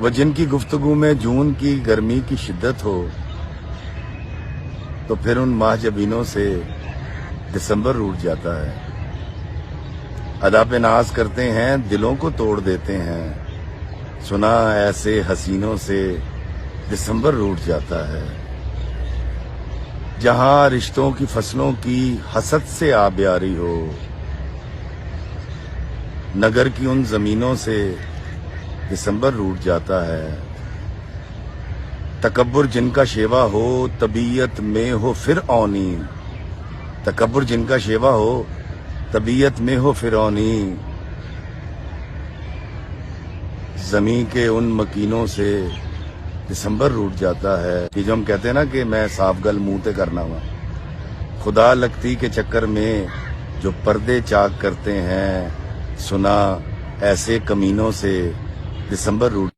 وہ جن کی گفتگو میں جون کی گرمی کی شدت ہو تو پھر ان ماہ جبینوں سے دسمبر روٹ جاتا ہے۔ ادا پہ ناز کرتے ہیں دلوں کو توڑ دیتے ہیں، سنا ایسے حسینوں سے دسمبر روٹ جاتا ہے۔ جہاں رشتوں کی فصلوں کی حسد سے آبیاری ہو، نگر کی ان زمینوں سے دسمبر روٹ جاتا ہے۔ تکبر جن کا شیوا ہو طبیعت میں ہو فرعونی، تکبر جن کا شیوا ہو طبیعت میں ہو فرعونی، زمین کے ان مکینوں سے دسمبر روٹ جاتا ہے۔ یہ جو ہم کہتے ہیں نا کہ میں صاف گل منہ تے کرنا ہوا، خدا لگتی کے چکر میں جو پردے چاک کرتے ہیں، سنا ایسے کمینوں سے دسمبر روٹ